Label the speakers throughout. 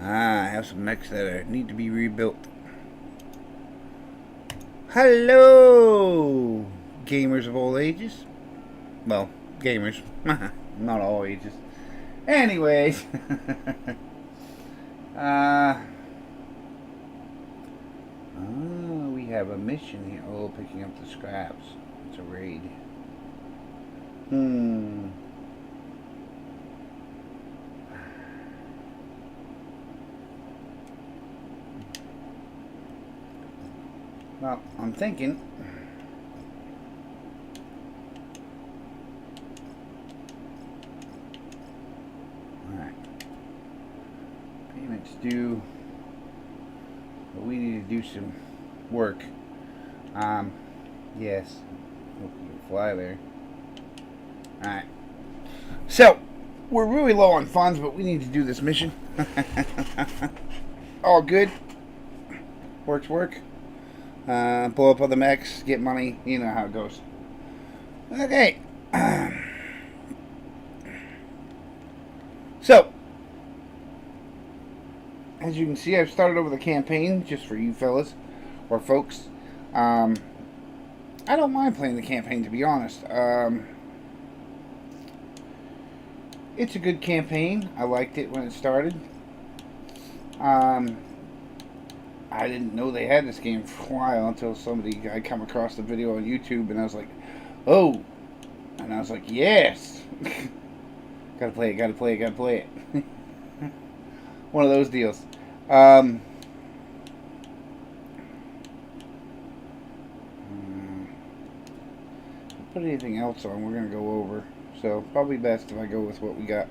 Speaker 1: I have some mechs that need to be rebuilt. Hello, gamers of all ages. Well, gamers, not all ages. Anyways, we have a mission here. Oh, picking up the scraps. It's a raid. Well, I'm thinking. Alright. Payments due. But we need to do some work. Yes. Hope you can fly there. Alright. So, we're really low on funds, but we need to do this mission. All good. Work. Blow up other mechs, get money, you know how it goes. Okay. So, as you can see, I've started over the campaign, just for you fellas, or folks. I don't mind playing the campaign, to be honest. It's a good campaign. I liked it when it started. I didn't know they had this game for a while until I come across the video on YouTube, and I was like, oh. And I was like, yes. Gotta play it. One of those deals. Put anything else on, we're going to go over. So, probably best if I go with what we got.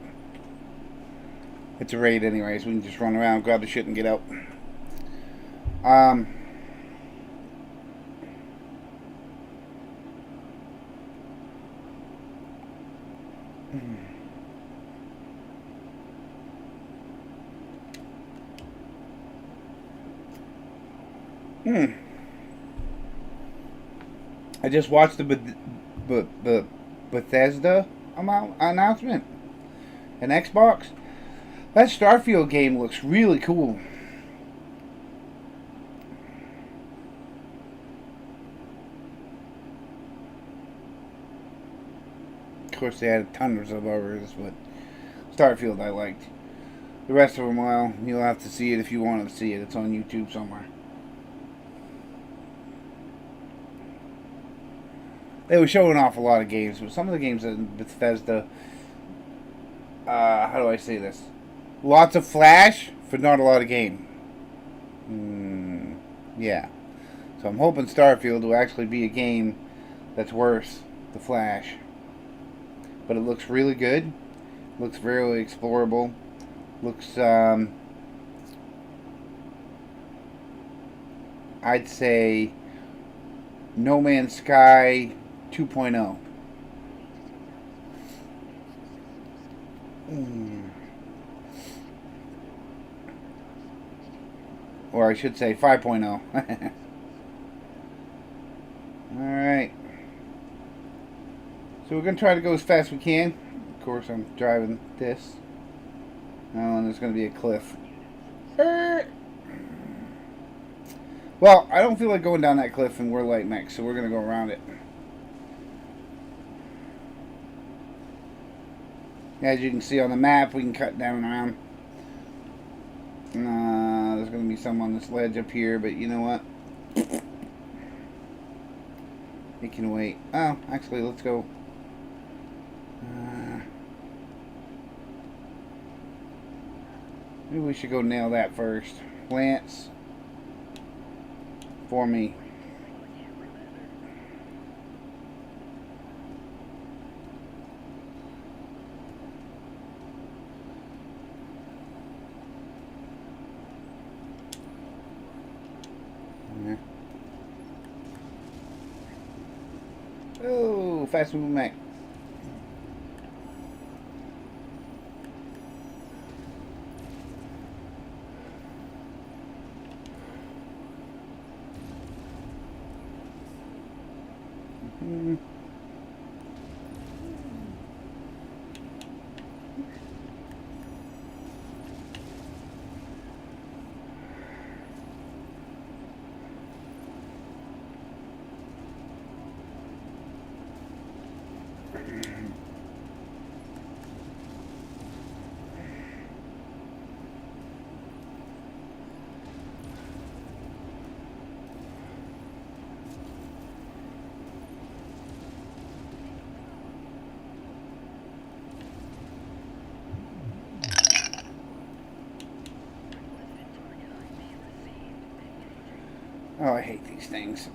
Speaker 1: It's a raid anyways. We can just run around, grab the shit, and get out. I just watched the Bethesda announcement. An Xbox. That Starfield game looks really cool. Of course, they had tons of others, but Starfield I liked. The rest of them, well, you'll have to see it if you want to see it. It's on YouTube somewhere. They were showing off a lot of games, but some of the games in Bethesda, how do I say this? Lots of flash for not a lot of game. Yeah. So I'm hoping Starfield will actually be a game that's worth the flash. But it looks really good. Looks very explorable. Looks, I'd say No Man's Sky 2.0. Or I should say 5.0. Alright. So we're going to try to go as fast as we can. Of course, I'm driving this. Oh, and there's going to be a cliff. Well, I don't feel like going down that cliff, and we're light mechs, so we're going to go around it. As you can see on the map, we can cut down around. There's going to be some on this ledge up here, but you know what? It can wait. Oh, actually, let's go. Maybe we should go nail that first. Lance, for me. Oh, fast moving mech. Oh, I hate these things.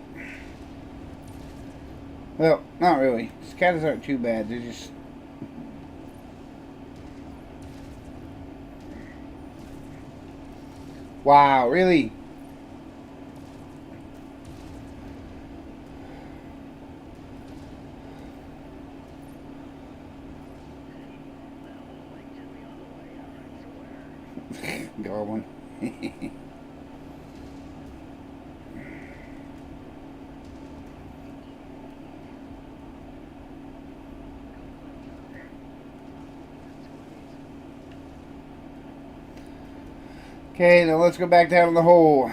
Speaker 1: Well, not really. Cicadas aren't too bad. They're just... Wow, really? Goblin. Okay, now let's go back down in the hole.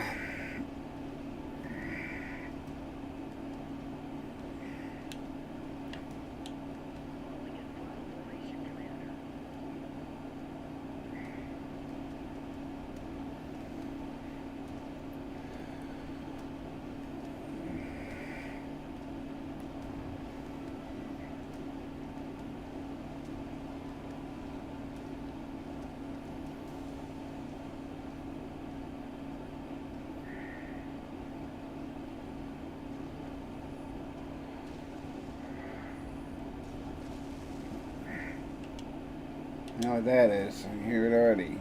Speaker 1: You know what that is. I can hear it already.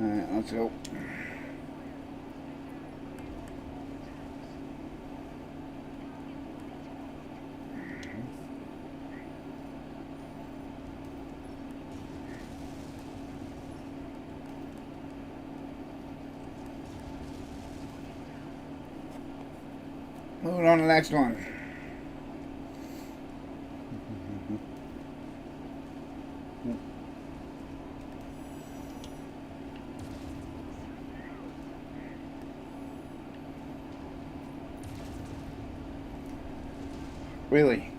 Speaker 1: Alright, let's go. Moving on to the next one. Really?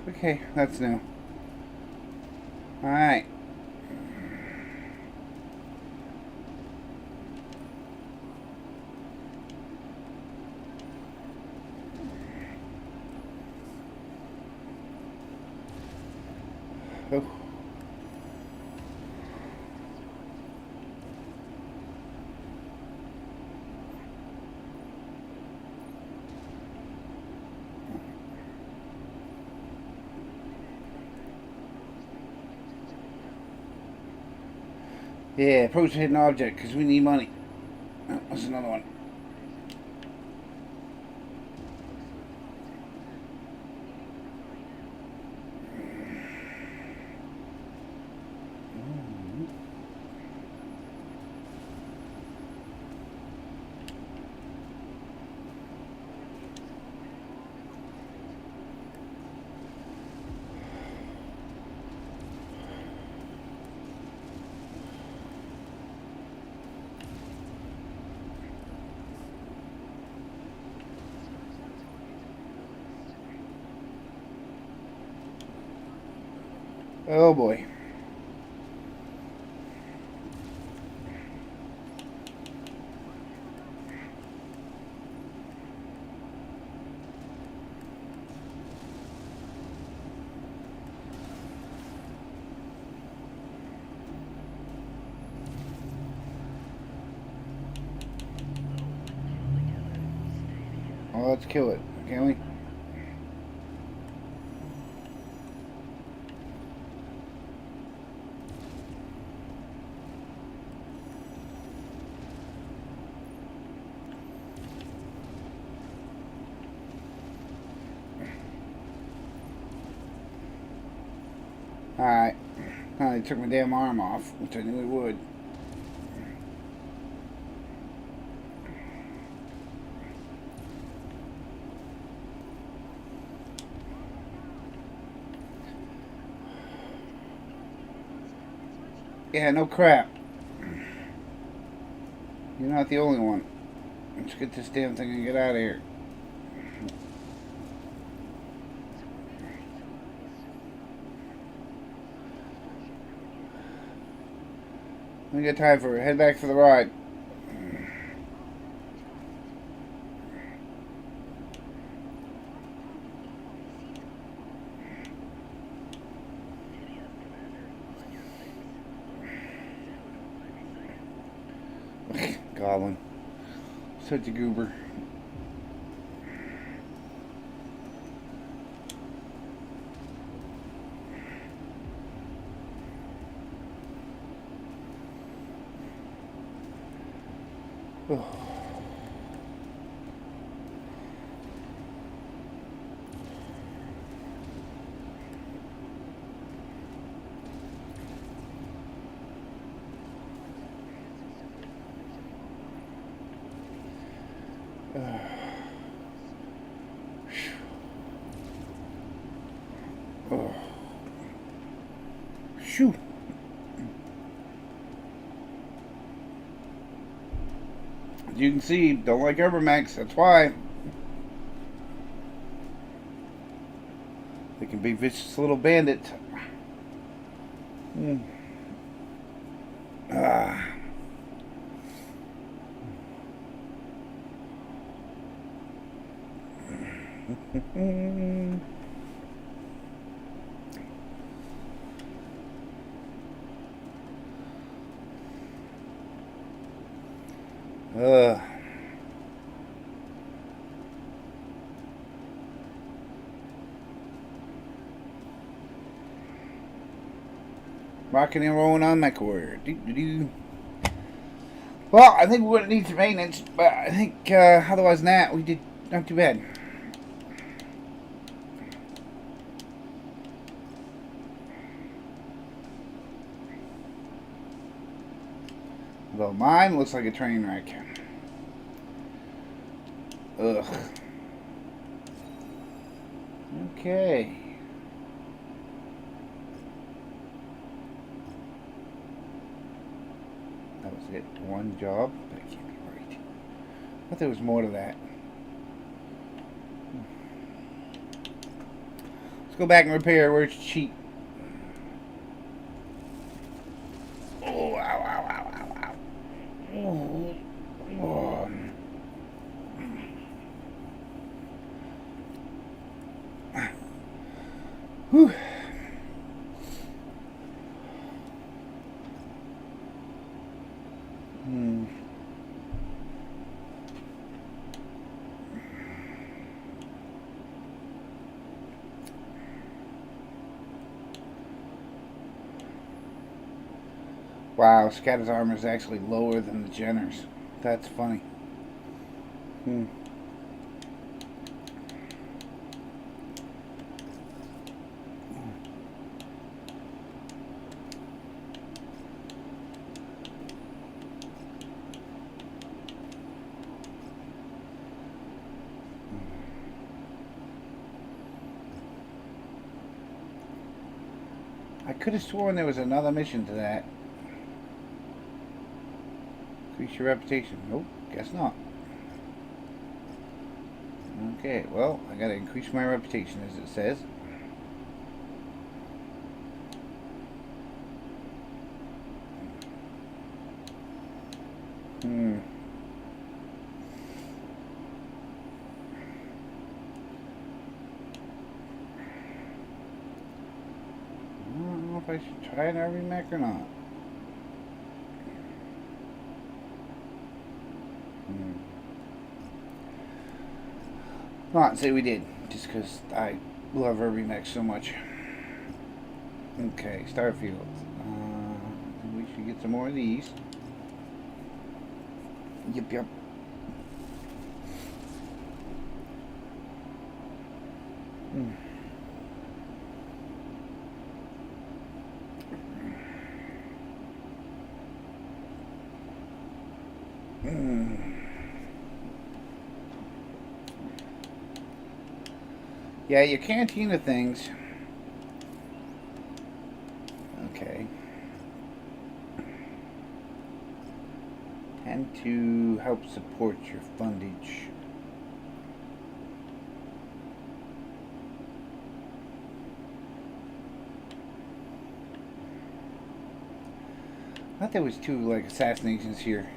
Speaker 1: Okay, that's new. Alright. Oh. Yeah, approach a hidden object because we need money. Oh, that's another one. Oh boy. Well, let's kill it, can we? Alright. Oh, they took my damn arm off, which I knew it would. Yeah, no crap. You're not the only one. Let's get this damn thing and get out of here. We got time for it. Head back for the ride. Goblin. Such a goober. Oh. Oh. Shoo. As you can see, don't like Ubermax, that's why. They can be vicious little bandits. Ah. Rocking and rolling on Mechwarrior. Well, I think we would need some maintenance, but I think otherwise than that, we did not too bad. Although mine looks like a train wreck. Ugh. Okay. That was it. One job. That can't be right. I thought there was more to that. Let's go back and repair where it's cheap. Oh, ow, ow, ow, ow, ow. Oh. Oh. Whew. Wow, Scatter's armor is actually lower than the Jenner's. That's funny. I could have sworn there was another mission to that. Increase your reputation. Nope, guess not. Okay, well, I gotta increase my reputation as it says. I don't know if I should try an RV Mac or not. Not say we did, just because I love RV Mac so much. Okay, Starfield. We should get some more of these. Yep. Yeah, your cantina things. Okay. and to help support your fundage. I thought there was 2 like assassinations here.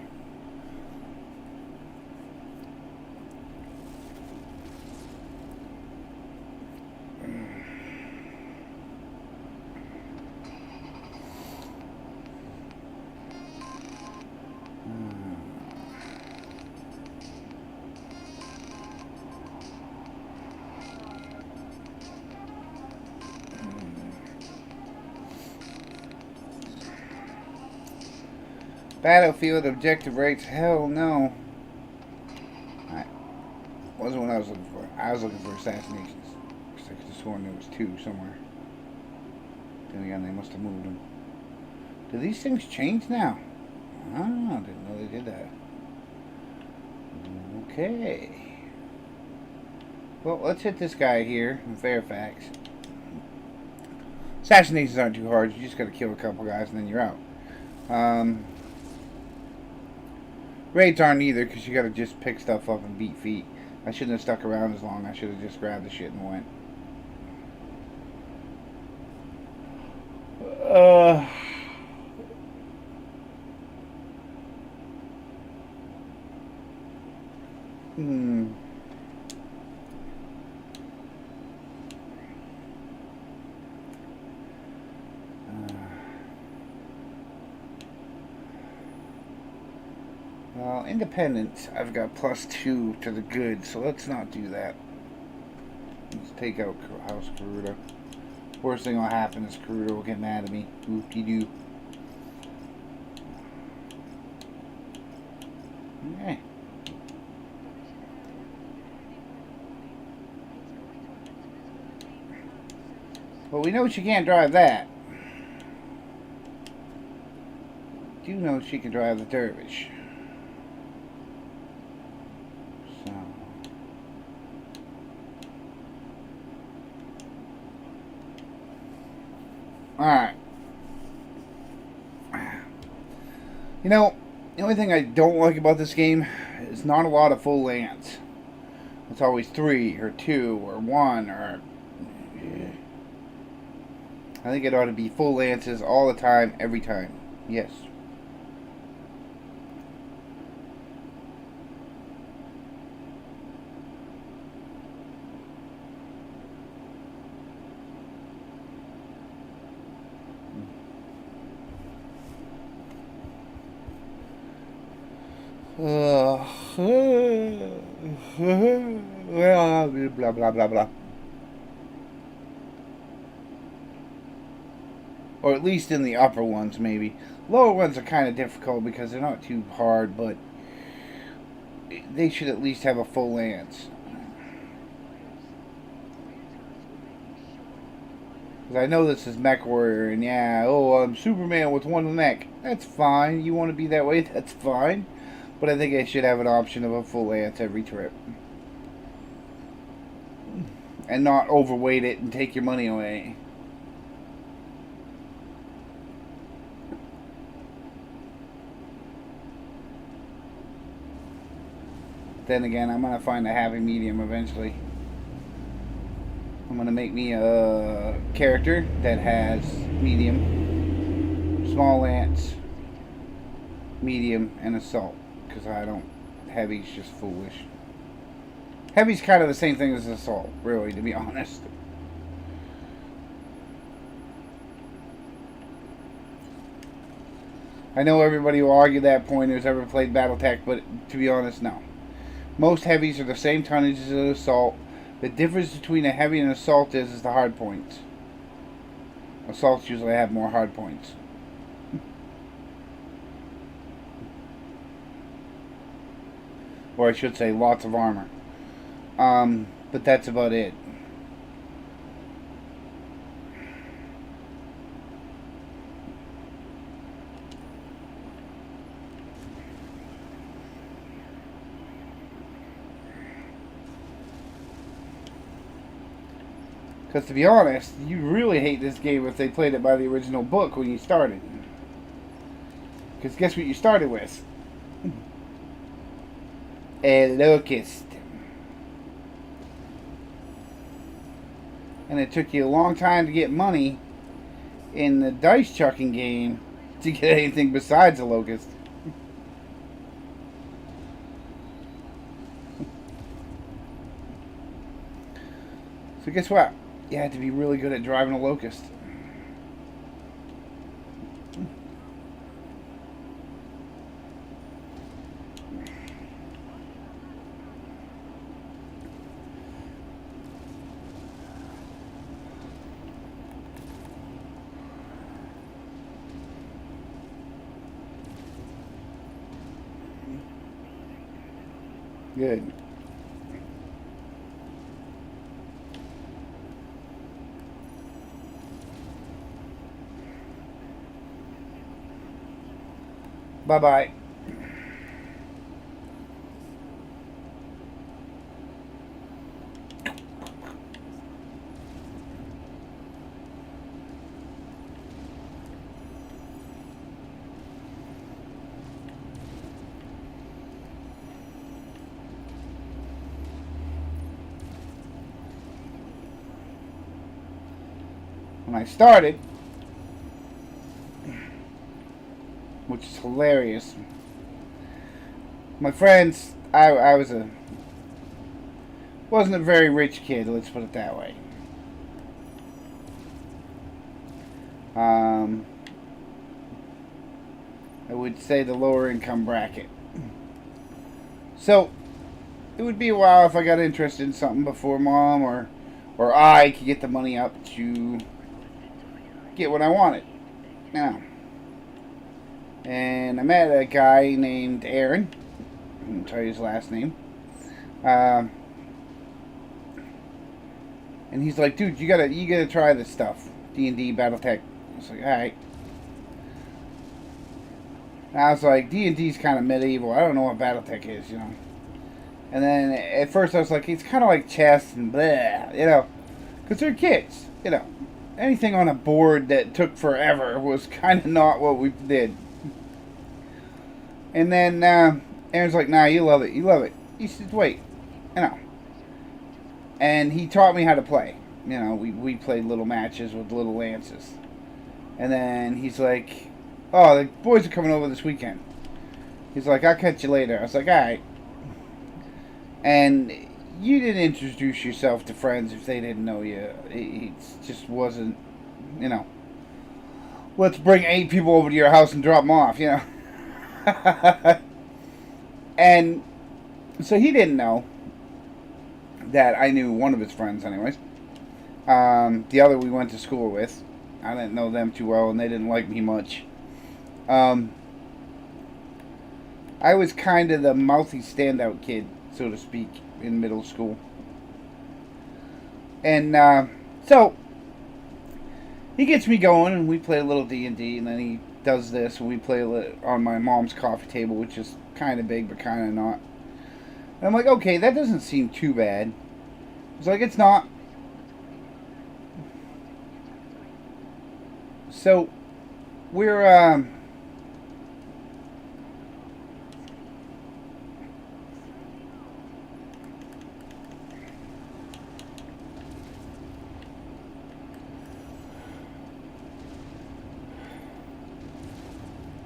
Speaker 1: Battlefield objective rates? Hell no. Alright. Wasn't what I was looking for. I was looking for assassinations. Because I could have sworn there was 2 somewhere. Then again, they must have moved them. Do these things change now? I didn't know they did that. Okay. Well, let's hit this guy here in Fairfax. Assassinations aren't too hard. You just gotta kill a couple guys and then you're out. Raids aren't either, because you gotta just pick stuff up and beat feet. I shouldn't have stuck around as long. I should have just grabbed the shit and went. Well, independence, I've got +2 to the good, so let's not do that. Let's take out House Karuta. Worst thing will happen is Karuta will get mad at me. Whoop-de-doo. Okay. Well, we know she can't drive that. Do you know she can drive the Dervish? So. Alright. You know, the only thing I don't like about this game is not a lot of full lance. It's always 3 or 2 or 1 or... I think it ought to be full lances all the time, every time. Yes. Blah blah blah blah. Or at least in the upper ones, maybe. Lower ones are kind of difficult because they're not too hard, but they should at least have a full lance. Because I know this is Mechwarrior, and yeah, oh, I'm Superman with one neck. That's fine. You want to be that way? That's fine. But I think I should have an option of a full lance every trip. And not overweight it and take your money away. Then again, I'm going to find a happy medium eventually. I'm going to make me a character that has medium, small lance, medium, and assault. Because I don't... Heavy's just foolish. Heavy's kind of the same thing as assault, really, to be honest. I know everybody will argue that point who's ever played Battletech, but to be honest, no. Most heavies are the same tonnage as an assault. The difference between a heavy and an assault is the hard points. Assaults usually have more hard points. Or I should say lots of armor. But that's about it. Because to be honest, you really hate this game if they played it by the original book when you started. Because guess what you started with? a locust. And it took you a long time to get money in the dice chucking game to get anything besides a locust. So guess what? You had to be really good at driving a locust. Good. Bye-bye. When I started, which is hilarious, my friends, I wasn't a very rich kid, let's put it that way. I would say the lower income bracket. So it would be a while if I got interested in something before mom or I could get the money up to get what I wanted. Now, and I met a guy named Aaron. I won't tell you his last name. And he's like, dude, you gotta try this stuff, D&D BattleTech. I was like, all right. And I was like, D&D's kind of medieval. I don't know what BattleTech is, you know. And then at first I was like, it's kind of like chess and blah, you know, because they're kids, you know. Anything on a board that took forever was kind of not what we did. And then Aaron's like, nah, you love it. You love it. He said, wait, you know. And he taught me how to play. You know, we played little matches with little lances. And then he's like, oh, the boys are coming over this weekend. He's like, I'll catch you later. I was like, all right. And you didn't introduce yourself to friends if they didn't know you. It just wasn't, you know, let's bring 8 people over to your house and drop them off, you know. And so he didn't know that I knew one of his friends anyways. The other we went to school with. I didn't know them too well and they didn't like me much. I was kind of the mouthy standout kid, so to speak, in middle school. And so he gets me going and we play a little D&D and then he does this and we play on my mom's coffee table, which is kind of big but kind of not. And I'm like, okay, that doesn't seem too bad. It's like, it's not. So we're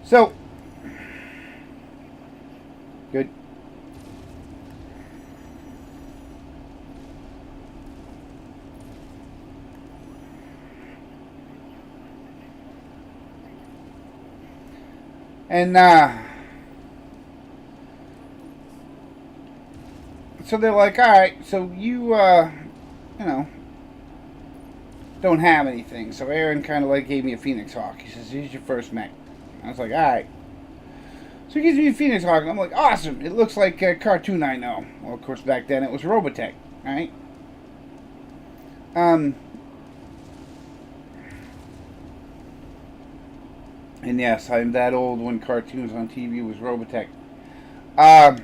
Speaker 1: so good. And so they're like, all right, so you you know, don't have anything. So Aaron kind of like gave me a Phoenix Hawk. He says, here's your first mech. I was like, all right. So he gives me a Phoenix Hawk, and I'm like, awesome. It looks like a cartoon I know. Well, of course, back then it was Robotech, right? And yes, I'm that old when cartoons on TV was Robotech. And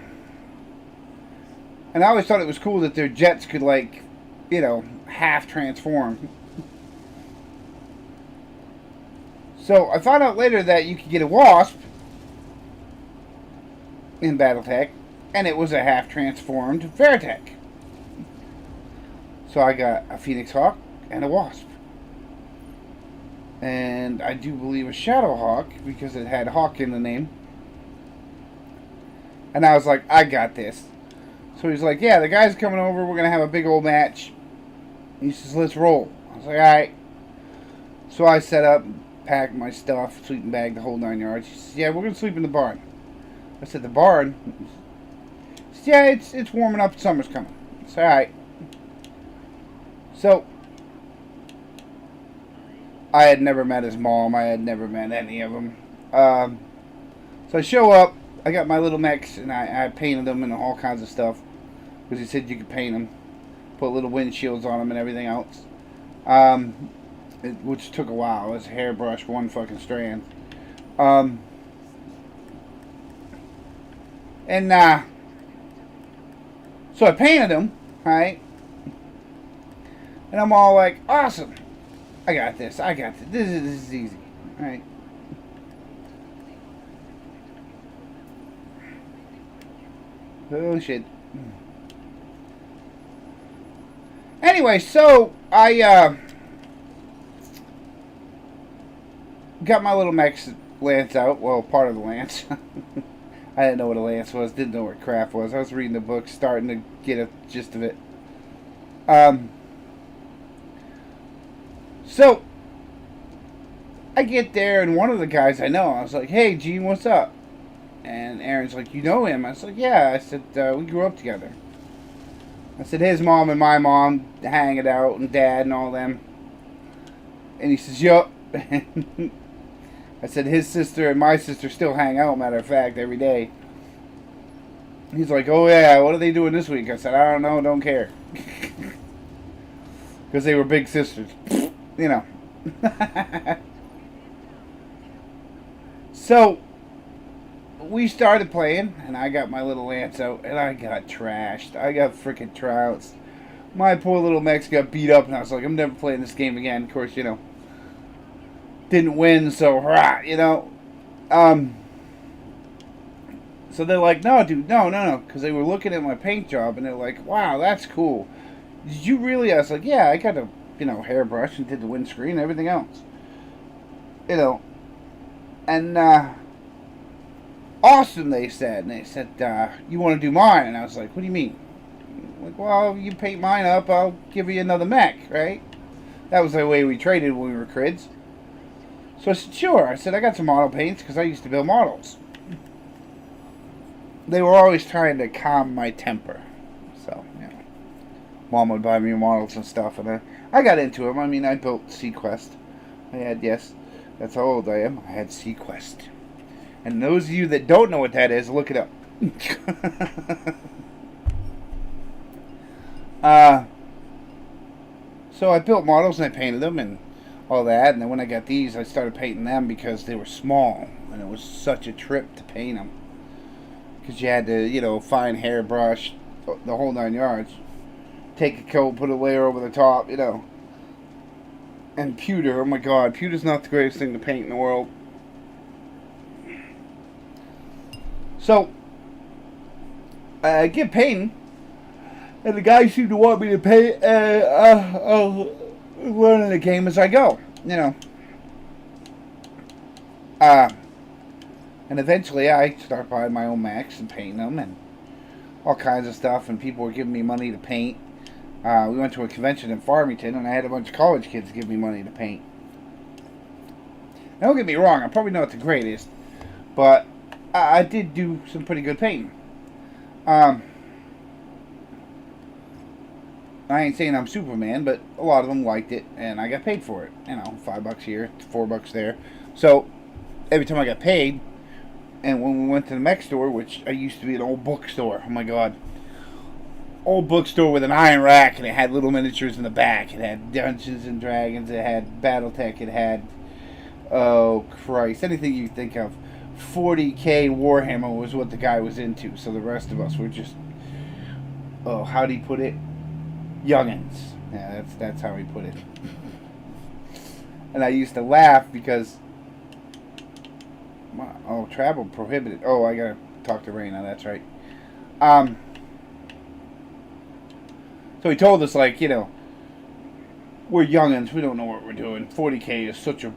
Speaker 1: I always thought it was cool that their jets could, like, you know, half transform. So I found out later that you could get a Wasp in BattleTech, and it was a half transformed Veritech. So I got a Phoenix Hawk and a Wasp. And I do believe a Shadow Hawk because it had Hawk in the name. And I was like, I got this. So he's like, yeah, the guy's coming over. We're going to have a big old match. He says, let's roll. I was like, alright. So I set up, packed my stuff, sleeping bag, the whole 9 yards. He says, yeah, we're going to sleep in the barn. I said, the barn? He says, yeah, it's warming up. Summer's coming. I said, alright. So I had never met his mom. I had never met any of them. So I show up. I got my little mechs, and I painted them and all kinds of stuff. Because he said you could paint them. Put little windshields on them and everything else. Which took a while. It was hairbrush, one fucking strand. So I painted them, right? And I'm all like, awesome. I got this. I got this. This is easy, right? Oh, shit. Anyway, so I got my little mech's lance out. Well, part of the lance. I didn't know what a lance was. Didn't know what craft was. I was reading the book, starting to get a gist of it. So I get there, and one of the guys I know, I was like, hey, Gene, what's up? And Aaron's like, you know him? I was like, yeah. I said, we grew up together. I said, his mom and my mom hanging out, and dad and all them. And he says, yup. I said, his sister and my sister still hang out, matter of fact, every day. He's like, oh yeah, what are they doing this week? I said, I don't know, don't care. Because they were big sisters. You know. So we started playing, and I got my little lance out, and I got trashed. I got freaking trounced. My poor little mechs got beat up, and I was like, I'm never playing this game again. Of course, you know, didn't win, so hurrah, you know. So they're like, no, dude, no, because they were looking at my paint job, and they're like, wow, that's cool. Did you really? I was like, yeah, I got a, you know, hairbrush and did the windscreen and everything else. You know, and awesome, they said. And they said, you want to do mine? And I was like, what do you mean? Like, well, you paint mine up, I'll give you another mech, right? That was the way we traded when we were kids. So I said, sure. I said, I got some model paints because I used to build models. They were always trying to calm my temper. So, you know, Mom would buy me models and stuff, and I got into them. I mean, I built Sequest. I had, yes, that's how old I am. I had Sequest. And those of you that don't know what that is, look it up. So I built models and I painted them and all that. And then when I got these, I started painting them because they were small. And it was such a trip to paint them. Because you had to, you know, fine hairbrush, the whole 9 yards. Take a coat, put a layer over the top, you know. And pewter, oh my god, pewter's not the greatest thing to paint in the world. So, I get painting, and the guy seemed to want me to paint, I'll learn the game as I go, you know. And eventually I start buying my own mechs and painting them and all kinds of stuff, and people were giving me money to paint. We went to a convention in Farmington, and I had a bunch of college kids give me money to paint. Now, don't get me wrong, I'm probably not the greatest, but I did do some pretty good painting. I ain't saying I'm Superman, but a lot of them liked it, and I got paid for it. You know, $5 here, $4 there. So, every time I got paid, and when we went to the mech store, which I used to be an old bookstore, oh my god. Old bookstore with an iron rack, and it had little miniatures in the back. It had Dungeons and Dragons, it had Battletech, it had, oh Christ, anything you think of. 40k Warhammer was what the guy was into, so the rest of us were just, oh, how'd he put it? Youngins. Yeah, that's how he put it. And I used to laugh because, oh, travel prohibited. Oh, I gotta talk to Raina, that's right. So he told us, like, you know, we're youngins, we don't know what we're doing. 40K is such a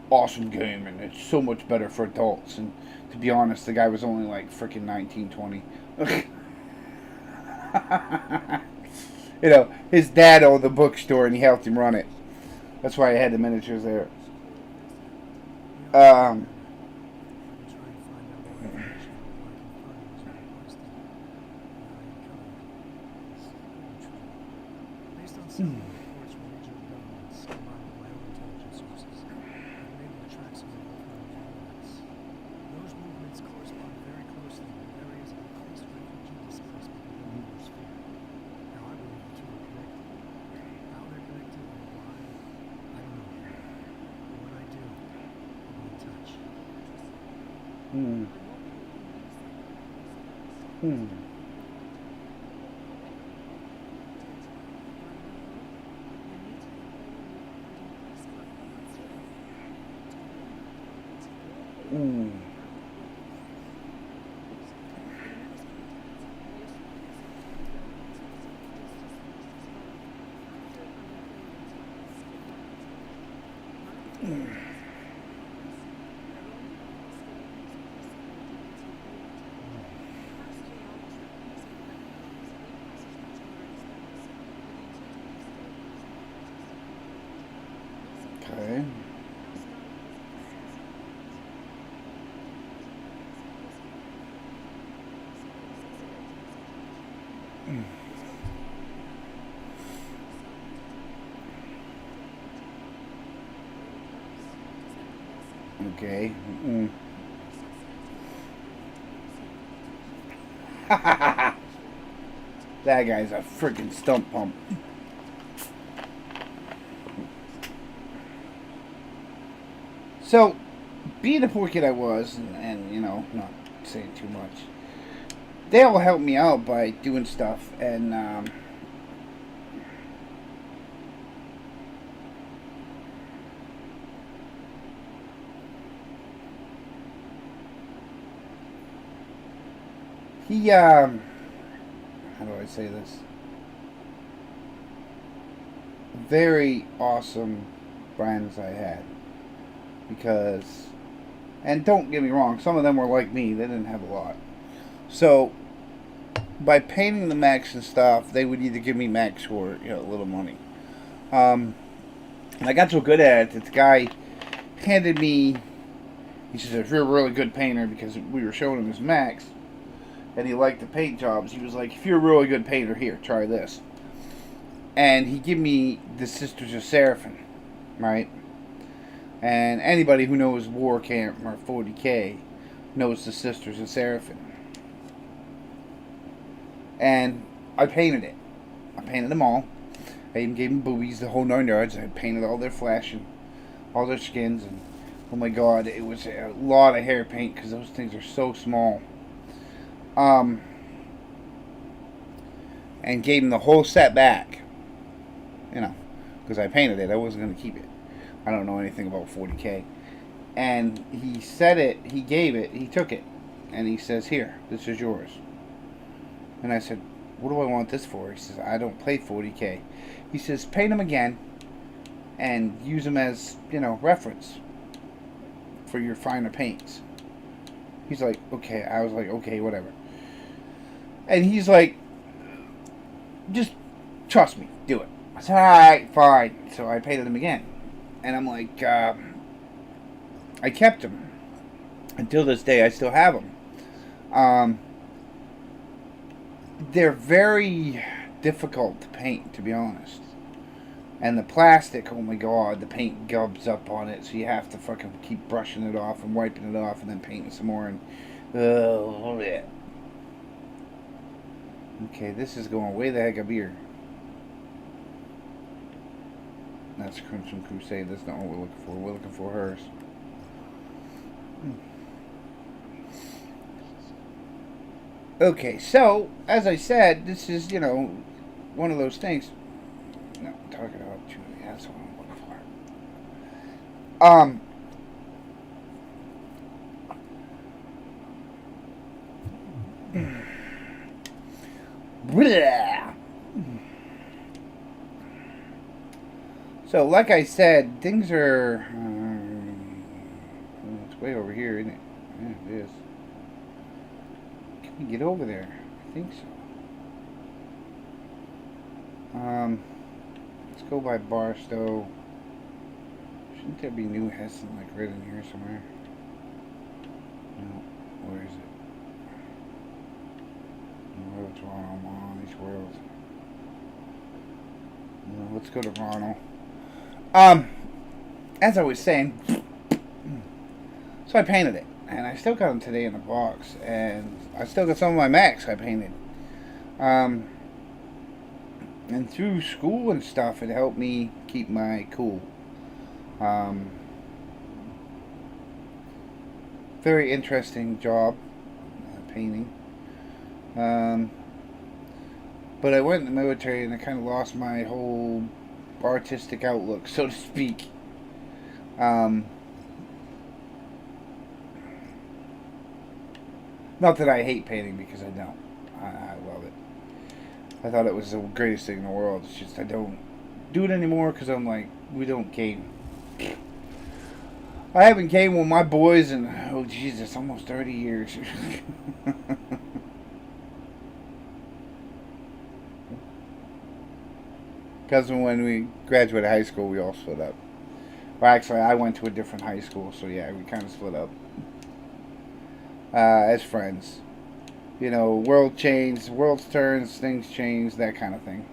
Speaker 1: awesome game, and it's so much better for adults. And to be honest, the guy was only like freaking 19, 20. You know, his dad owned the bookstore, and he helped him run it. That's why I had the miniatures there. Okay. Okay. That guy's a freaking stump pump. So, being the poor kid I was, and you know, not saying too much, they all helped me out by doing stuff, and he, how do I say this? Very awesome friends I had. Because, and don't get me wrong, some of them were like me, they didn't have a lot. So, by painting the mechs and stuff, they would either give me mechs or, you know, a little money. And I got so good at it that the guy handed me, he says, if you're a really good painter, because we were showing him his mechs, and he liked the paint jobs, he was like, if you're a really good painter, here, try this. And he gave me the Sisters of Seraphim, right? And anybody who knows War Camp or 40K knows the Sisters of Seraphim. And I painted it. I painted them all. I even gave them boobies, the whole 9 yards. I painted all their flesh and all their skins. And oh my god, it was a lot of hair paint because those things are so small. And gave them the whole set back. You know, because I painted it. I wasn't going to keep it. I don't know anything about 40K. And he said it, he gave it, he took it. And he says, here, this is yours. And I said, what do I want this for? He says, I don't play 40K. He says, paint them again and use them as, you know, reference for your finer paints. He's like, okay. I was like, okay, whatever. And he's like, just trust me, do it. I said, alright, fine. So I painted them again. And I'm like, I kept them. Until this day, I still have them. They're very difficult to paint, to be honest. And the plastic, oh my god, the paint gubs up on it, so you have to fucking keep brushing it off and wiping it off and then painting some more. And, oh, yeah. Okay, this is going way the heck up here. That's Crimson Crusade. That's not what we're looking for. We're looking for hers. Okay, so, as I said, this is, you know, one of those things. No, I'm talking about opportunity. That's what I'm looking for. Blah. So, like I said, things are. It's way over here, isn't it? Yeah, it is. Can we get over there? I think so. Let's go by Barstow. Shouldn't there be New Hessen like right in here somewhere? No. Where is it? What's wrong on these worlds? No, let's go to Ronald. As I was saying, so I painted it, and I still got them today in the box, and I still got some of my Macs I painted. And through school and stuff, it helped me keep my cool. Very interesting job, painting. But I went in the military and I kind of lost my whole artistic outlook, so to speak. Not that I hate painting, because I don't. I love it. I thought it was the greatest thing in the world. It's just I don't do it anymore because I'm like, we don't game. I haven't gamed with my boys in, oh Jesus, almost 30 years. Because when we graduated high school, we all split up. Well, actually, I went to a different high school, so yeah, we kind of split up. As friends. You know, world changed, worlds turns, things change, that kind of thing.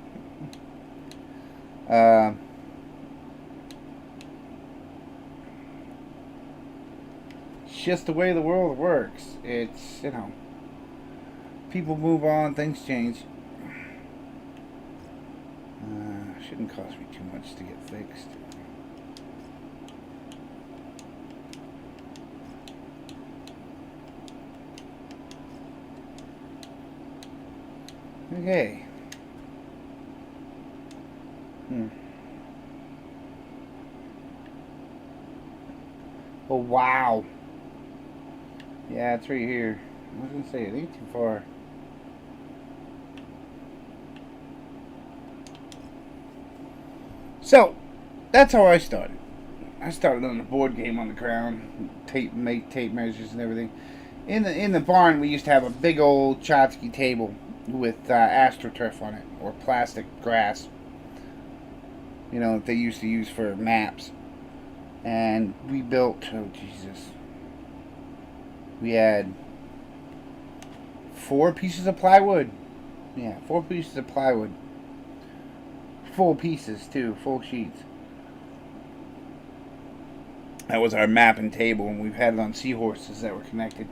Speaker 1: It's just the way the world works. It's, you know, people move on, things change. Shouldn't cost me too much to get fixed. Okay. Oh, wow. Yeah, it's right here. I was going to say, it ain't too far. So, that's how I started. I started on the board game on the ground, make tape measures and everything. In the barn, we used to have a big old Chotsky table with AstroTurf on it, or plastic grass. You know, that they used to use for maps. And we built, oh Jesus, we had 4 pieces of plywood. Yeah, 4 pieces of plywood. Full pieces too, full sheets. That was our map and table, and we've had it on seahorses that were connected.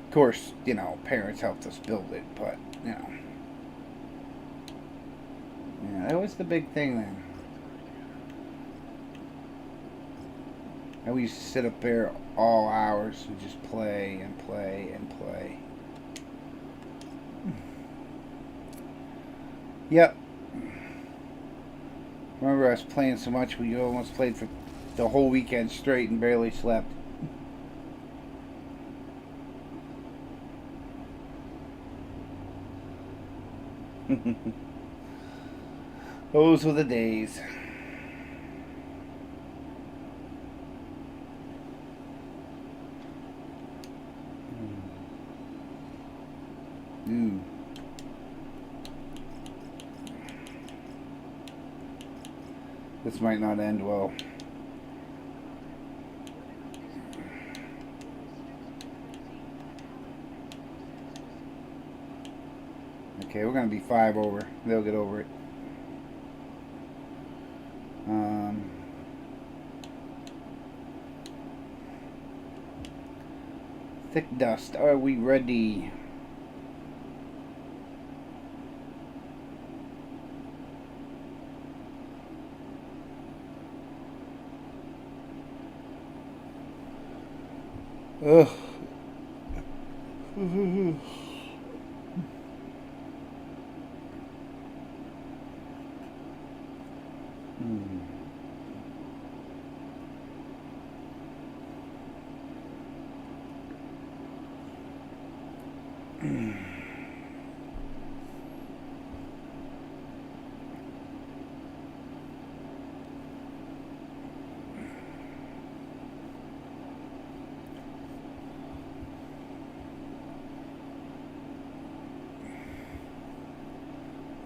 Speaker 1: Of course, you know, parents helped us build it, but, you know. Yeah, that was the big thing then. And we used to sit up there all hours and just play and play and play. Yep. Remember us playing so much we almost played for the whole weekend straight and barely slept. Those were the days. Ooh. This might not end well. Okay, we're going to be 5 over. They'll get over it. Thick dust. Are we ready? Ugh.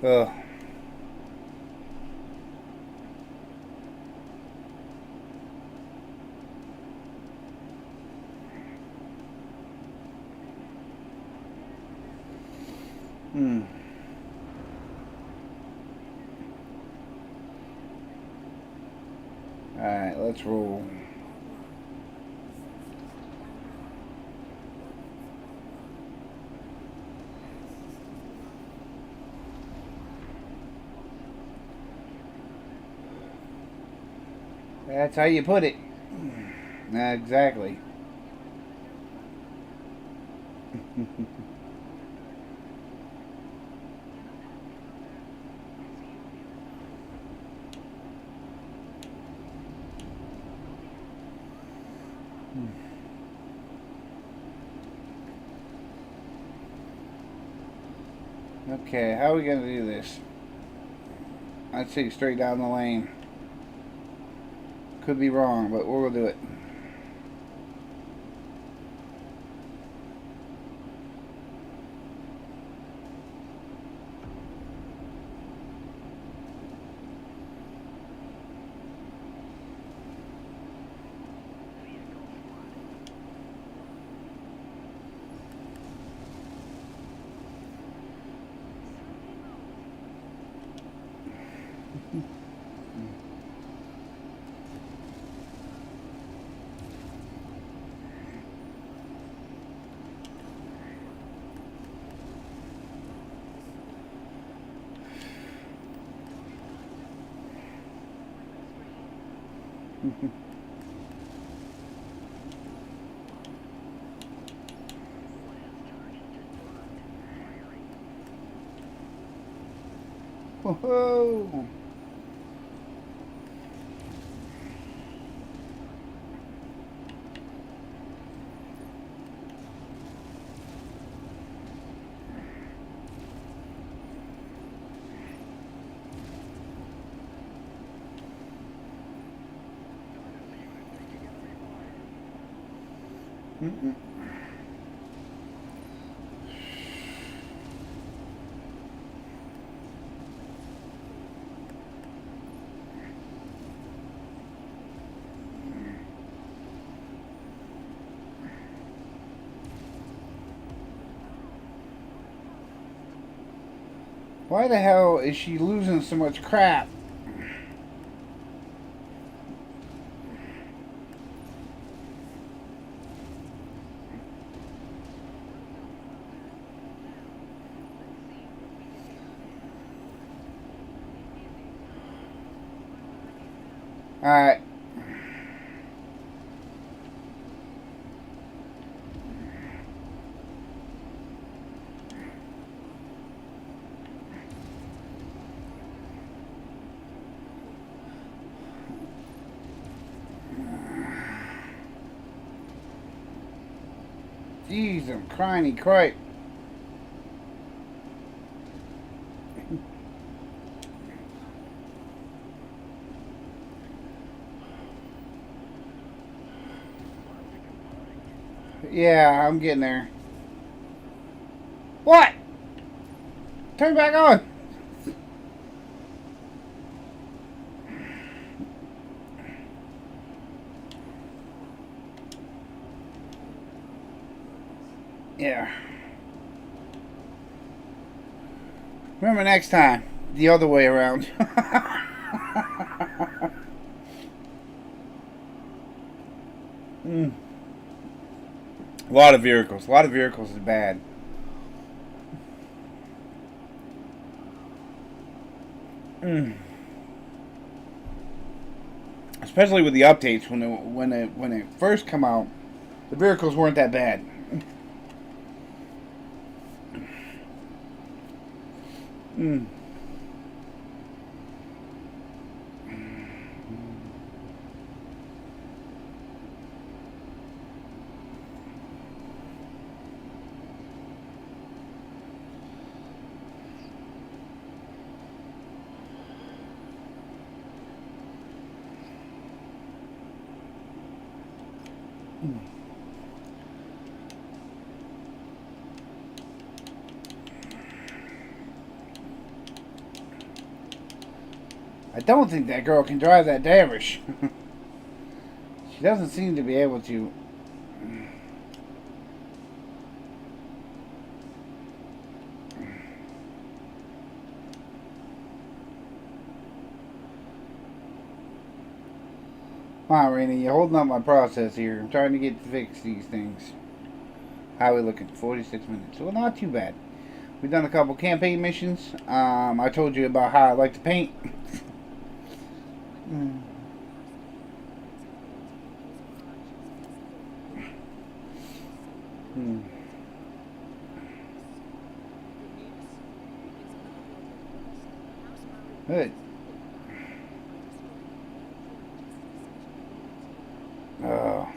Speaker 1: Ugh. Alright, let's roll. That's how you put it. Exactly. Okay, how are we going to do this? I'd say straight down the lane. Could be wrong, but we'll do it. Whoa! Mm-mm. Why the hell is she losing so much crap? Alright. Jeez, I'm crying, cripe. Yeah, I'm getting there. What? Turn back on. Yeah. Remember next time, the other way around. A lot of vehicles. A lot of vehicles is bad. Especially with the updates when they first come out, the vehicles weren't that bad. I don't think that girl can drive that Dervish. She doesn't seem to be able to. Wow, Raina, you're holding up my process here. I'm trying to get to fix these things. How are we looking? 46 minutes. Well, not too bad. We've done a couple campaign missions. I told you about how I like to paint. Good. Oh.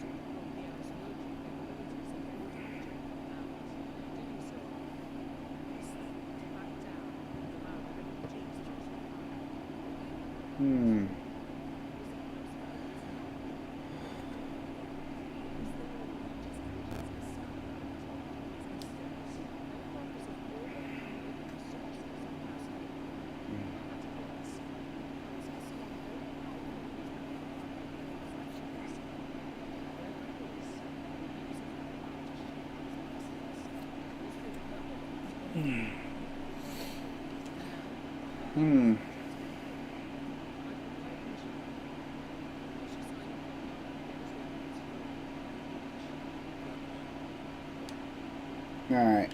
Speaker 1: Alright.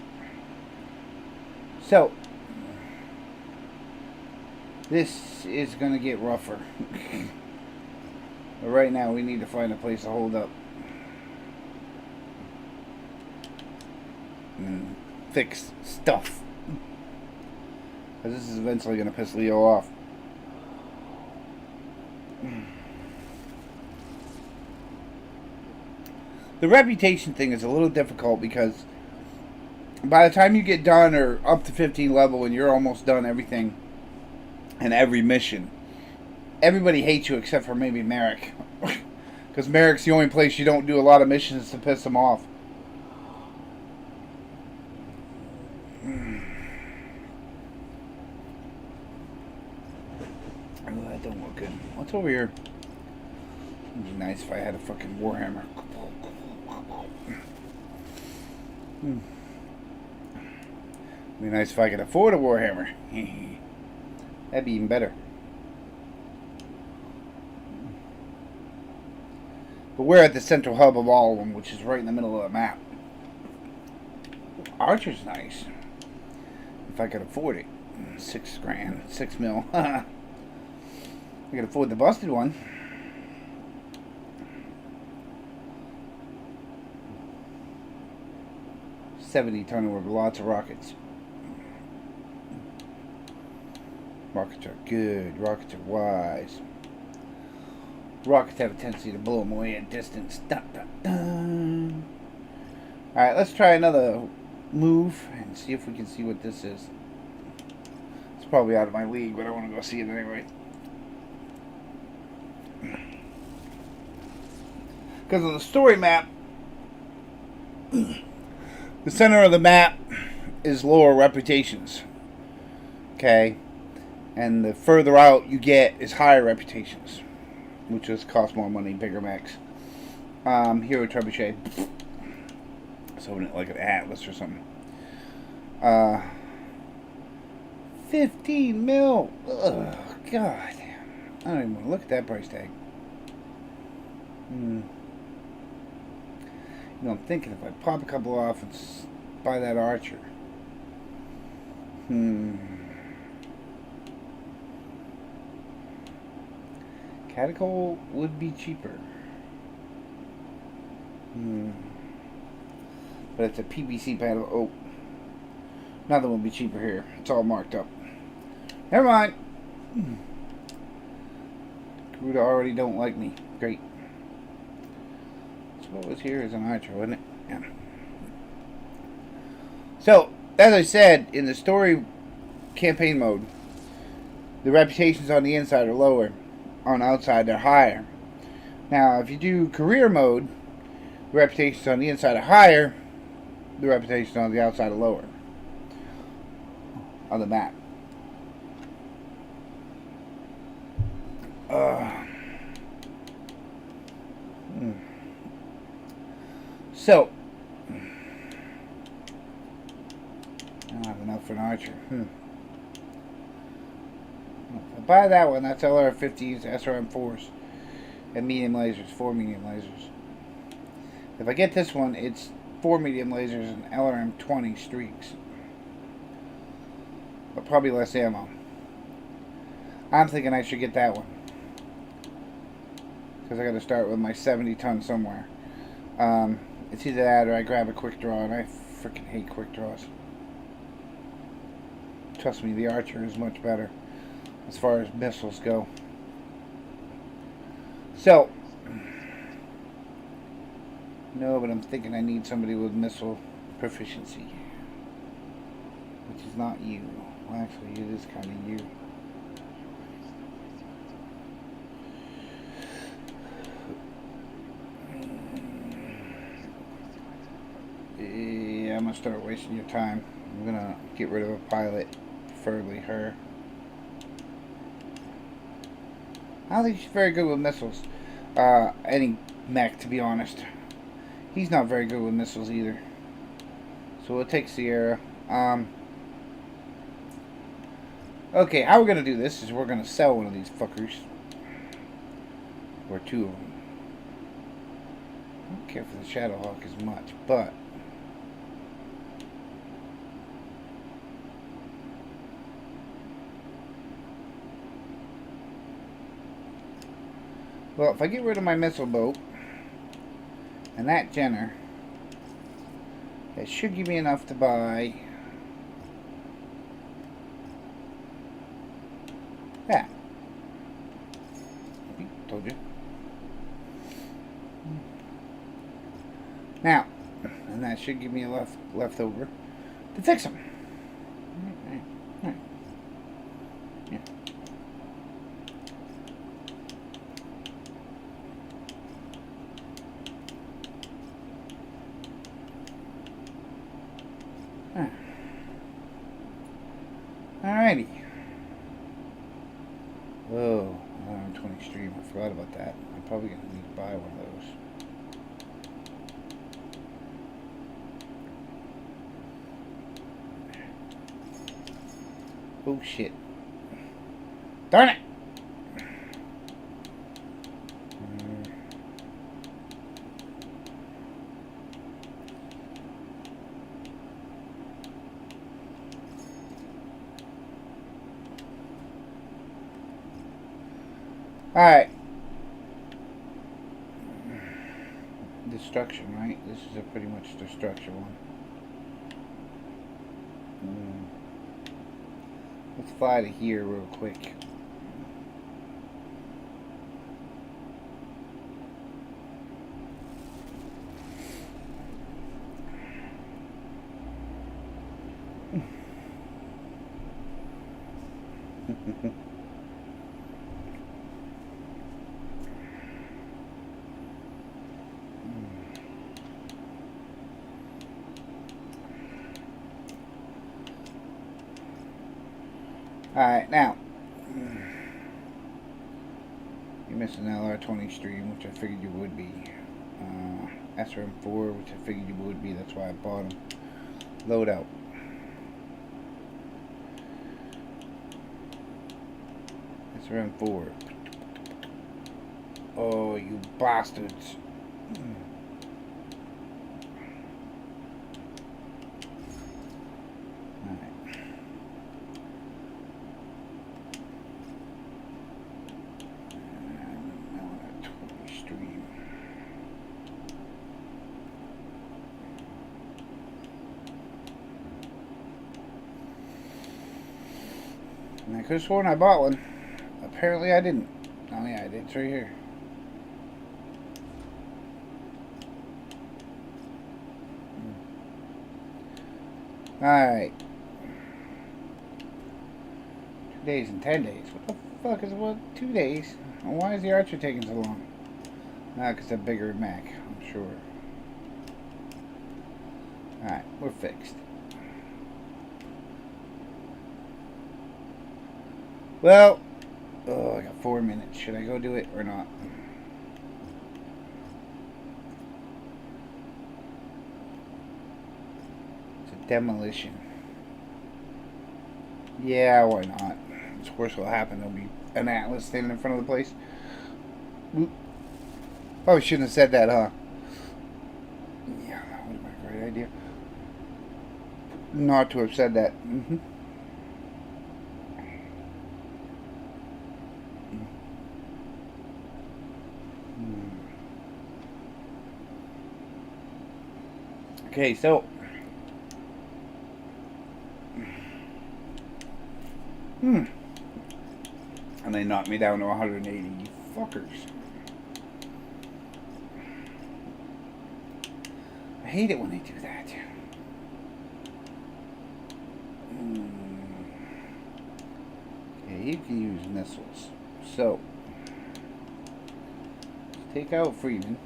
Speaker 1: So, this is going to get rougher. But right now, we need to find a place to hold up. And fix stuff. Because this is eventually going to piss Leo off. The reputation thing is a little difficult because by the time you get done or up to 15 level and you're almost done everything and every mission, everybody hates you except for maybe Merrick. Because Merrick's the only place you don't do a lot of missions to piss him off. Oh, that don't look good. What's over here? It'd be nice if I had a fucking Warhammer. It'd be nice if I could afford a Warhammer. That'd be even better. But we're at the central hub of all of them, which is right in the middle of the map. Archer's nice. If I could afford it. 6 grand. 6 mil. I could afford the busted one. $70 ton with lots of rockets. Rockets are good. Rockets are wise. Rockets have a tendency to blow them away at distance. Dun, dun, dun. Alright, let's try another move and see if we can see what this is. It's probably out of my league, but I want to go see it anyway. Because on the story map, the center of the map is lower reputations. Okay? And the further out you get is higher reputations. Which just cost more money, bigger mechs. Hero Trebuchet. So like an Atlas or something. 15 mil. Ugh, God. I don't even want to look at that price tag. You know, I'm thinking if I pop a couple off and buy that Archer. Catacol would be cheaper. But it's a PVC panel. Oh. Nothing will be cheaper here. It's all marked up. Never mind. Garuda already don't like me. Great. So what was here is an Archer, wasn't it? Yeah. So, as I said, in the story campaign mode, the reputations on the inside are lower. On the outside, they're higher. Now, if you do career mode, the reputations on the inside are higher. The reputations on the outside are lower. On the map. So, I don't have enough for an archer. If I buy that one, that's LR50s, SRM4s, and medium lasers, 4 medium lasers. If I get this one, it's 4 medium lasers and LRM20 streaks. But probably less ammo. I'm thinking I should get that one. Because I got to start with my 70 ton somewhere. It's either that or I grab a quick draw, and I freaking hate quick draws. Trust me, the archer is much better as far as missiles go. So, no, but I'm thinking I need somebody with missile proficiency. Which is not you. Well, actually, it is kind of you. Yeah, I'm going to start wasting your time. I'm going to get rid of a pilot, preferably her. I don't think she's very good with missiles. Any mech, to be honest. He's not very good with missiles either. So we'll take Sierra. Okay, how we're going to do this is we're going to sell one of these fuckers. Or two of them. I don't care for the Shadowhawk as much, but... well, if I get rid of my missile boat and that Jenner, it should give me enough to buy that. Told you. Now, and that should give me a leftover to fix them. Right. Yeah. Alrighty. Whoa, 20 stream. I forgot about that. I'm probably going to need to buy one of those. Oh shit. Darn it! Alright. Destruction, right? This is a pretty much destruction one. Let's fly to here real quick. Alright, now, you're missing an LR20 stream, which I figured you would be. SRM4, which I figured you would be, that's why I bought them. Load out. SRM4. Oh, you bastards. And I could have sworn I bought one. Apparently I didn't. Oh yeah, I did. It's right here. Alright. 2 days and 10 days. What the fuck is what? 2 days? Well, why is the Archer taking so long? Nah, because it's a bigger Mac, I'm sure. Alright, we're fixed. Well, Oh, I got 4 minutes. Should I go do it or not? It's a demolition. Yeah, why not? What's worse will happen? There'll be an Atlas standing in front of the place. Oop. Probably shouldn't have said that, huh? Yeah, that would have been a great idea. Not to have said that. Mm-hmm. Okay, so and they knocked me down to 180. You fuckers. I hate it when they do that. Okay, you can use missiles. So, let's take out Freeman.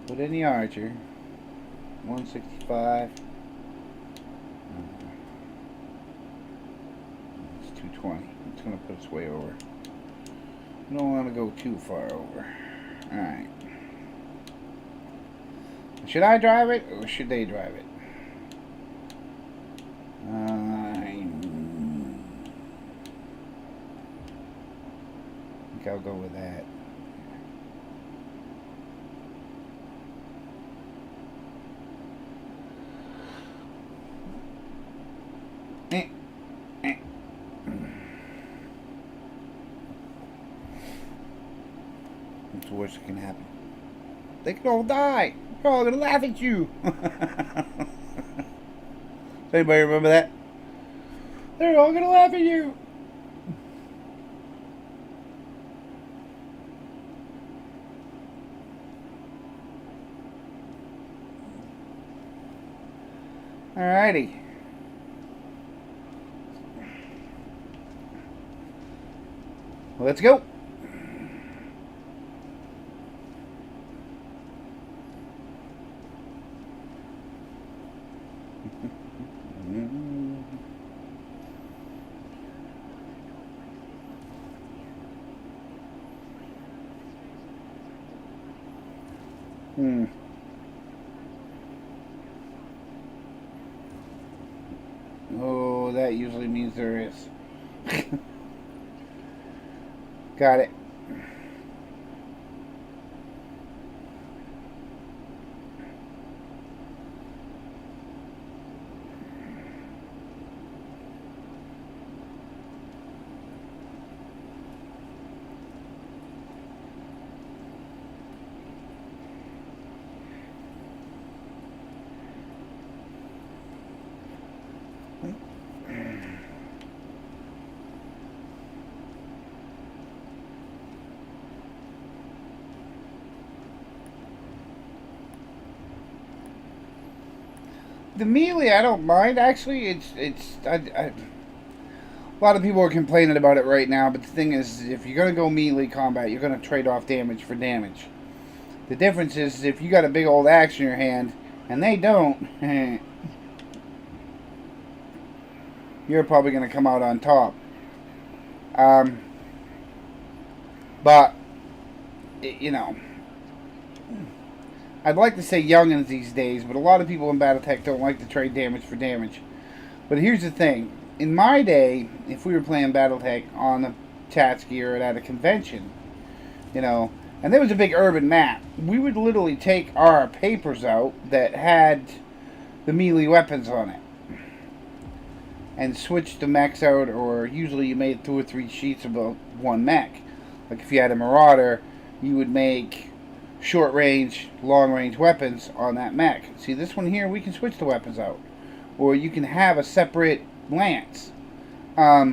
Speaker 1: Put in the Archer. 165. It's 220. It's going to put us way over. We don't want to go too far over. Alright. Should I drive it or should they drive it? I think I'll go with that. What's the worst that can happen? They can all die. They're all gonna laugh at you. Does anybody remember that? They're all gonna laugh at you. Alrighty. Let's go. Oh, that usually means there is. Got it. The melee, I don't mind. Actually, a lot of people are complaining about it right now. But the thing is, if you're gonna go melee combat, you're gonna trade off damage for damage. The difference is if you got a big old axe in your hand and they don't, you're probably gonna come out on top. But you know, I'd like to say youngins these days, but a lot of people in BattleTech don't like to trade damage for damage. But here's the thing. In my day, if we were playing BattleTech on the Tatsuki or at a convention, you know, and there was a big urban map, we would literally take our papers out that had the melee weapons on it and switch the mechs out, or usually you made 2 or 3 sheets of one mech. Like if you had a Marauder, you would make short range, long range weapons on that mech. See this one here, we can switch the weapons out. Or you can have a separate lance. A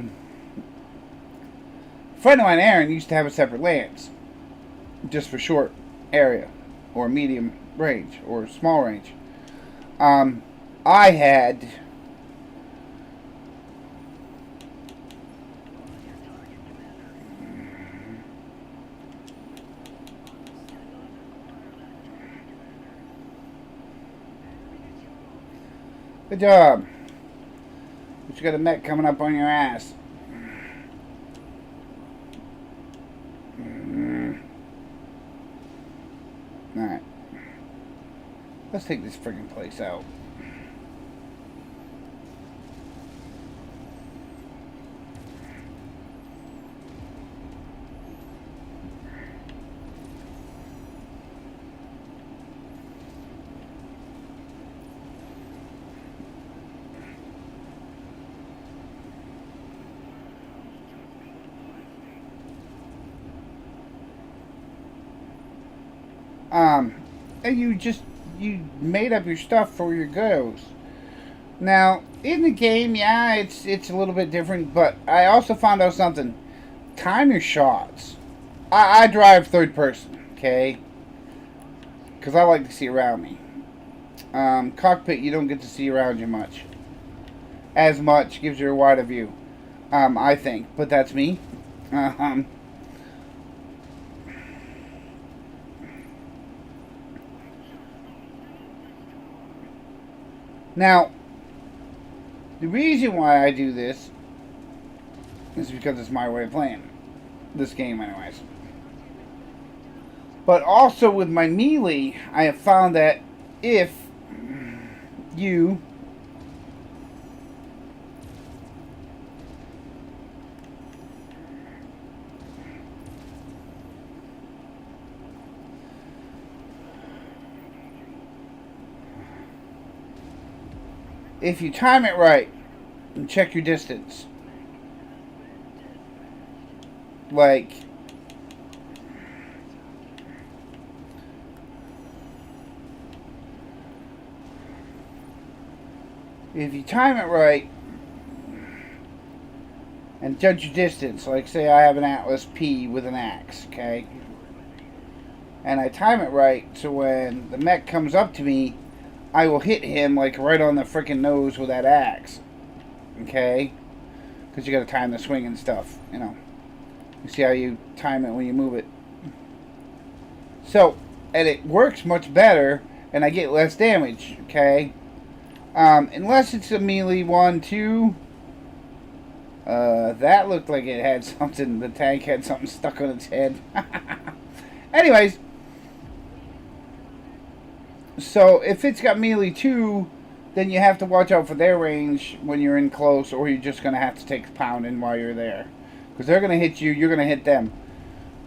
Speaker 1: friend of mine, Aaron, used to have a separate lance. Just for short area. Or medium range. Or small range. I had... Good job. But you got a mech coming up on your ass. Let's take this friggin' place out. And you made up your stuff for your goes. Now, in the game, yeah, it's a little bit different, but I also found out something. Time your shots. I drive third person, okay? Because I like to see around me. Cockpit, you don't get to see around you much. As much, gives you a wider view. I think, but that's me. Now, the reason why I do this is because it's my way of playing this game anyways. But also with my melee, I have found that if you time it right and check your distance, like if you time it right and judge your distance, like say I have an Atlas P with an axe, okay, and I time it right so when the mech comes up to me, I will hit him like right on the freaking nose with that axe, okay, because you got to time the swing and stuff, you know. You see how you time it when you move it. So, and it works much better, and I get less damage, okay? Unless it's a melee 1-2. That looked like it had something, the tank had something stuck on its head. Anyways, so if it's got melee 2, then you have to watch out for their range when you're in close, or you're just going to have to take pounding while you're there. Because they're going to hit you, you're going to hit them.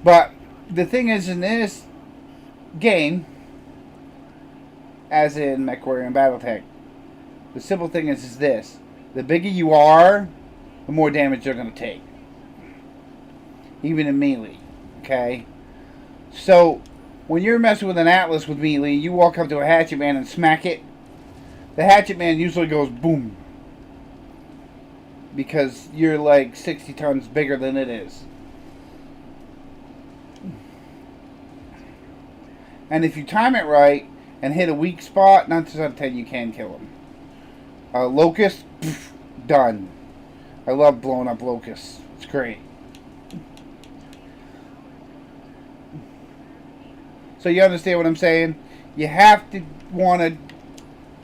Speaker 1: But the thing is, in this game, as in Mechwarrior and Battletech, the simple thing is this. The bigger you are, the more damage they're going to take. Even in melee. Okay? So, when you're messing with an Atlas with melee, you walk up to a Hatchet Man and smack it, the Hatchet Man usually goes boom. Because you're like 60 tons bigger than it is. And if you time it right and hit a weak spot, 9 times out of 10 you can kill him. Locust, pff, done. I love blowing up locusts. It's great. So you understand what I'm saying? You have to want to,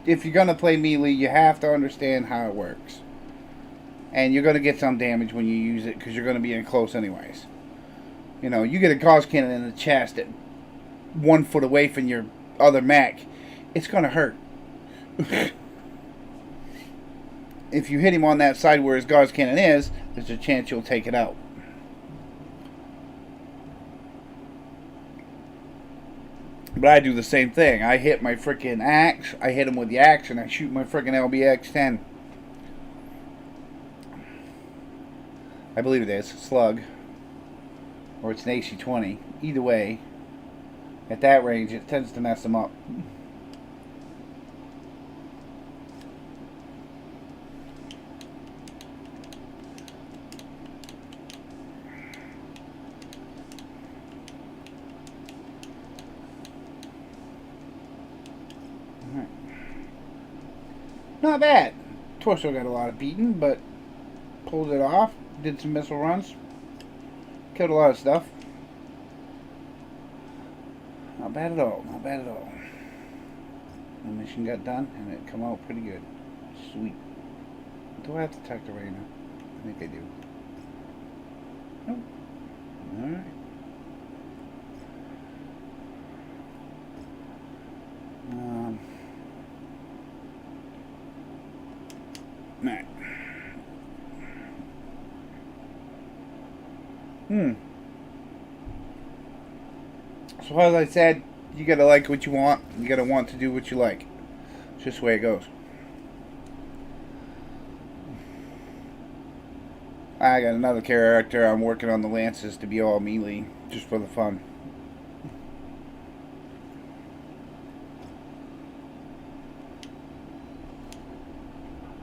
Speaker 1: if you're going to play melee, you have to understand how it works. And you're going to get some damage when you use it because you're going to be in close anyways. You know, you get a gauze cannon in the chest at 1 foot away from your other mech, it's going to hurt. If you hit him on that side where his gauze cannon is, there's a chance you'll take it out. But I do the same thing. I hit my freaking axe, I hit him with the axe, and I shoot my freaking LBX-10. I believe it is. Slug. Or it's an AC-20. Either way, at that range, it tends to mess them up. Alright. Not bad. Torso got a lot of beating, but pulled it off. Did some missile runs. Killed a lot of stuff. Not bad at all. Not bad at all. The mission got done, and it come out pretty good. Sweet. Do I have to talk to Raina? I think I do. Nope. Alright. Right. So as I said, you gotta like what you want. You gotta want to do what you like. It's just the way it goes. I got another character. I'm working on the lances to be all melee, just for the fun.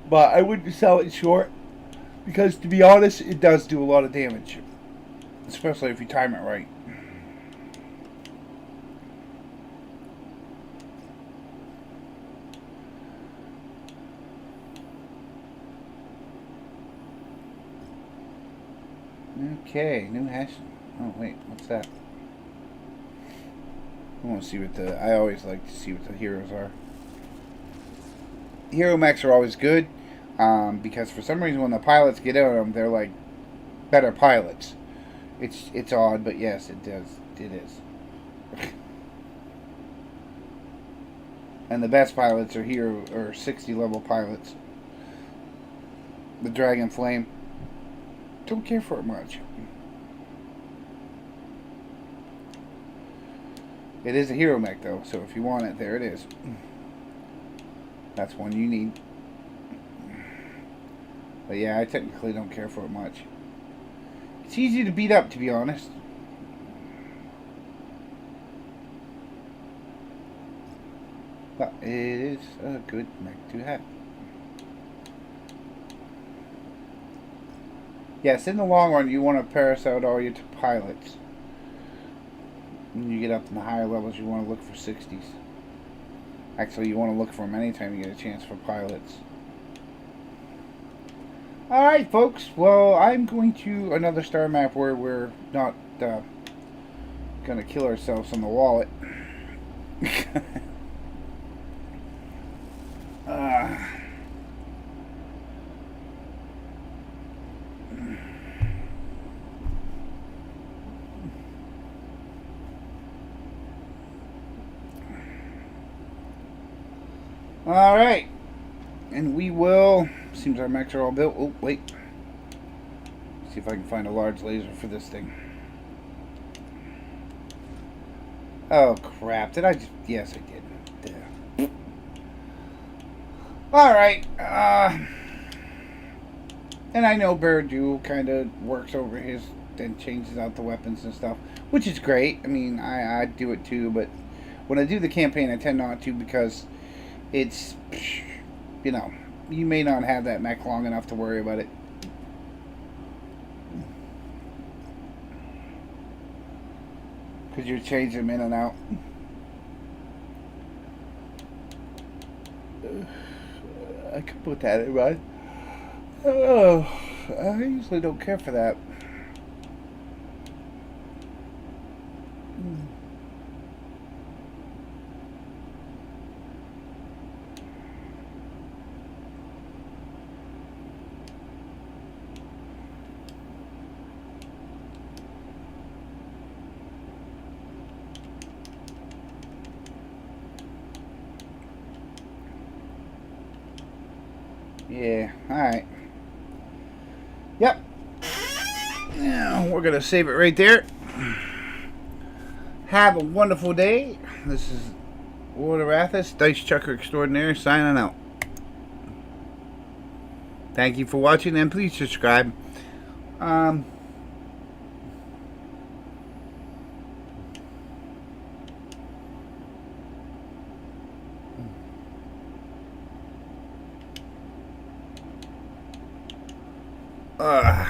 Speaker 1: But I wouldn't sell it short, because to be honest, it does do a lot of damage. Especially if you time it right. Okay, new hash. Oh wait, what's that? I want to see what the. I always like to see what the heroes are. Hero mechs are always good, because for some reason when the pilots get on them, they're like better pilots. It's odd, but yes, it does. It is. And the best pilots are hero or 60 level pilots. The Dragon Flame. Don't care for it much. It is a hero mech though, so if you want it, there it is. That's one you need. But yeah, I technically don't care for it much. It's easy to beat up, to be honest. But it is a good mech to have. Yes, in the long run, you want to parse out all your pilots. When you get up in the higher levels, you want to look for 60s. Actually, you want to look for them anytime you get a chance for pilots. Alright, folks. Well, I'm going to another star map where we're not going to kill ourselves on the wallet. Alright. And we will... Seems our mechs are all built. Oh, wait. See if I can find a large laser for this thing. Oh, crap. Did I just... Yes, I did. Yeah. Alright. And I know Birdu kind of works over his... and changes out the weapons and stuff. Which is great. I mean, I do it too, but... When I do the campaign, I tend not to because... It's... You know... You may not have that mech long enough to worry about it. Because you're changing them in and out. I could put that in, right? Oh, I usually don't care for that. Yeah, alright. Yep. Now, we're going to save it right there. Have a wonderful day. This is Water Dice Chucker Extraordinaire, signing out. Thank you for watching, and please subscribe. Ugh.